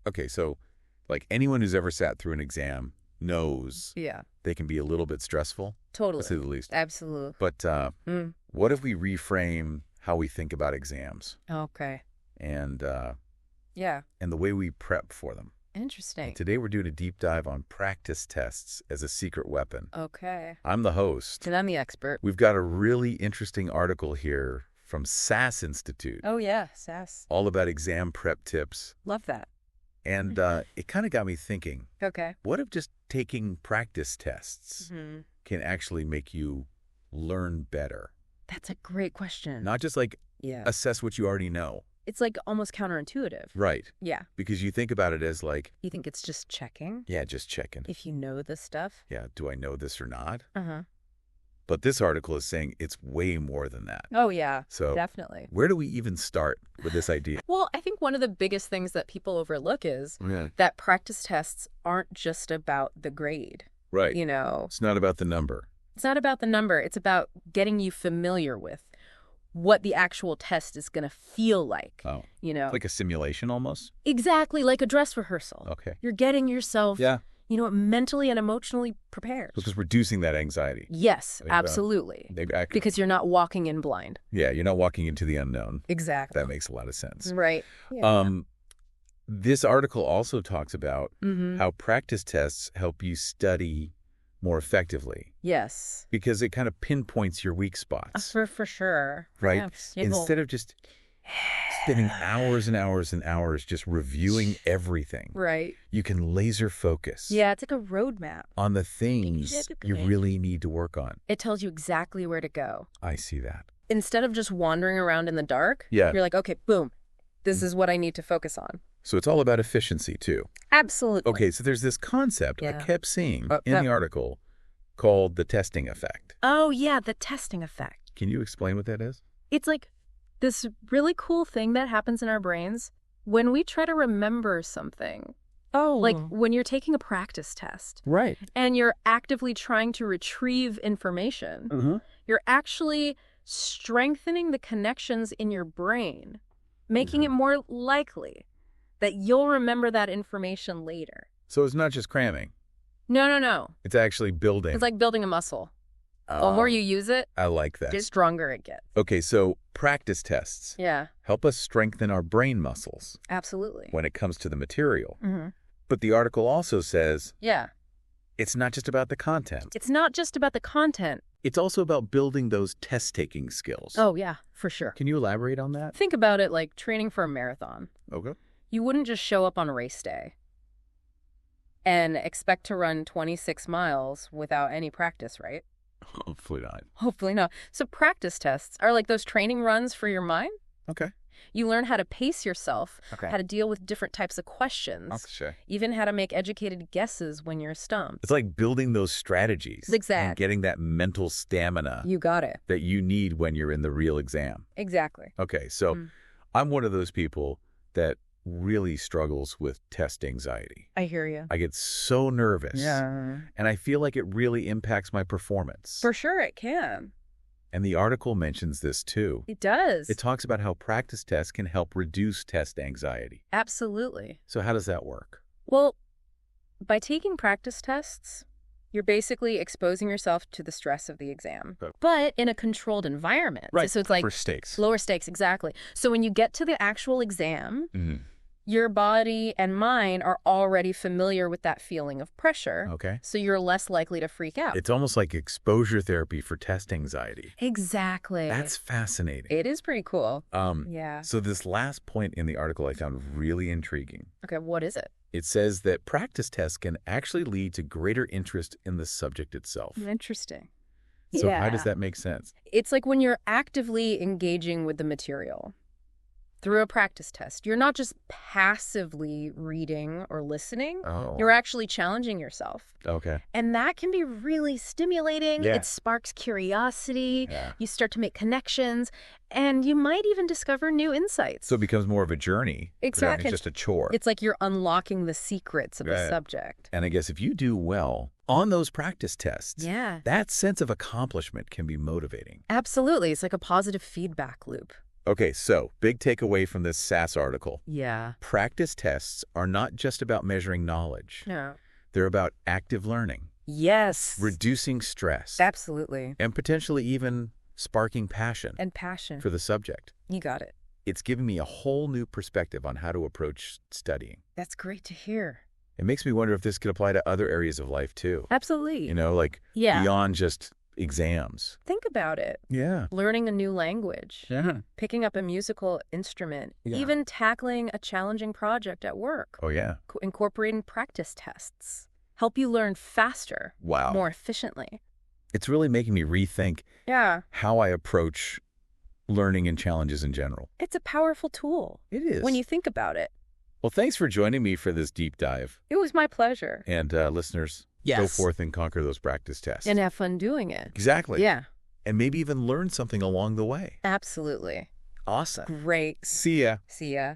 Okay, so like anyone who's ever sat through an exam knows Yeah, they can be a little bit stressful, totally. to say the least. Absolutely. But what if we reframe how we think about exams Okay. and Yeah. the way we prep for them? Interesting. Today we're doing a deep dive on practice tests as a secret weapon. Okay. I'm the host. And I'm the expert. We've got a really interesting article here from SAS Institute, Oh, yeah. SAS. all about exam prep tips. Love that. And it kind of got me thinking, Okay. what if just taking practice tests Hmm. can actually make you learn better? That's a great question. Not just like Yeah. assess what you already know. It's like almost counterintuitive. Right. Yeah. Because you think about it as like, You think it's just checking yeah, just checking. if you know the stuff? Yeah, do I know this or not? Uh-huh. But this article is saying it's way more than that. Oh, yeah. So Definitely. where do we even start with this idea? Well, I think one of the biggest things that people overlook is Yeah. that practice tests aren't just about the grade. Right. You know, It's not about the number. it's not about the number. It's about getting you familiar with what the actual test is going to feel like. Oh, You know, like a simulation almost? exactly like a dress rehearsal. Okay. You're getting yourself, Yeah. mentally and emotionally prepared. So it's reducing that anxiety. Yes, Maybe absolutely. Because you're not walking in blind. yeah, you're not walking into the unknown. Exactly. That makes a lot of sense. Right. Yeah. This article also talks about Mm-hmm. how practice tests help you study more effectively Yes. because it kind of pinpoints your weak spots, For sure. right? Perhaps. Instead of just spending hours and hours and hours just reviewing everything, Right. you can laser focus Yeah, it's like a roadmap. on the things you Exactly. really need to work on. It tells you exactly where to go. I see that. Instead of just wandering around in the dark, Yeah. you're like, okay, boom, this is what I need to focus on. So it's all about efficiency too. Absolutely. Okay, so there's this concept I Yeah. kept seeing in that- the article called the testing effect. Oh, yeah, the testing effect. Can you explain what that is? It's like this really cool thing that happens in our brains when we try to remember something. Oh. Like when you're taking a practice test right. and you're actively trying to retrieve information, Mm-hmm. you're actually strengthening the connections in your brain, making it more likely that you'll remember that information later. So it's not just cramming. No. It's actually building. It's like building a muscle. The Oh, more you use it, I like that. the stronger it gets. Okay, so practice tests Yeah, help us strengthen our brain muscles absolutely. when it comes to the material. Mm-hmm. But the article also says Yeah. it's not just about the content. It's not just about the content. It's also about building those test-taking skills. Oh, yeah, for sure. Can you elaborate on that? Think about it like training for a marathon. Okay. You wouldn't just show up on race day and expect to run 26 miles without any practice, right? Hopefully not. Hopefully not. So practice tests are like those training runs for your mind. Okay. You learn how to pace yourself, Okay. how to deal with different types of questions, Sure. even how to make educated guesses when you're stumped. It's like building those strategies. Exact. And getting that mental stamina You got it. that you need when you're in the real exam. Exactly. Okay, so Mm. I'm one of those people that really struggles with test anxiety. I hear you. I get so nervous. Yeah. And I feel like it really impacts my performance. For sure it can. And the article mentions this too. It does. It talks about how practice tests can help reduce test anxiety. Absolutely. So how does that work? Well, by taking practice tests, you're basically exposing yourself to the stress of the exam, Okay. but in a controlled environment. So it's like for stakes. lower stakes, exactly. So when you get to the actual exam, Mhm. your body and mind are already familiar with that feeling of pressure. Okay. So you're less likely to freak out. It's almost like exposure therapy for test anxiety. Exactly. That's fascinating. It is pretty cool. Yeah. So this last point in the article I found really intriguing. Okay, what is it? It says that practice tests can actually lead to greater interest in the subject itself. Interesting. So how does that make sense? It's like when you're actively engaging with the material through a practice test. You're not just passively reading or listening. Oh. You're actually challenging yourself. Okay. And that can be really stimulating. Yeah. It sparks curiosity. Yeah. You start to make connections. And you might even discover new insights. So it becomes more of a journey. Exactly. It's just a chore. It's like you're unlocking the secrets of the Right. subject. And I guess if you do well on those practice tests, Yeah. that sense of accomplishment can be motivating. Absolutely. It's like a positive feedback loop. Okay, so big takeaway from this SAS article. Yeah. Practice tests are not just about measuring knowledge. No. They're about active learning, Yes. reducing stress, Absolutely. and potentially even sparking passion And passion. for the subject. You got it. It's given me a whole new perspective on how to approach studying. That's great to hear. It makes me wonder if this could apply to other areas of life too. Absolutely. You know, like Yeah. beyond just exams. Think about it. Yeah. Learning a new language, Yeah. picking up a musical instrument, Yeah. even tackling a challenging project at work, Oh, yeah. incorporating practice tests, help you learn faster, Wow. more efficiently. It's really making me rethink Yeah. how I approach learning and challenges in general. It's a powerful tool It is. when you think about it. Well, thanks for joining me for this deep dive. It was my pleasure. And listeners, go forth and conquer those practice tests. And have fun doing it. Exactly. Yeah. And maybe even learn something along the way. Absolutely. Awesome. Great. See ya. See ya.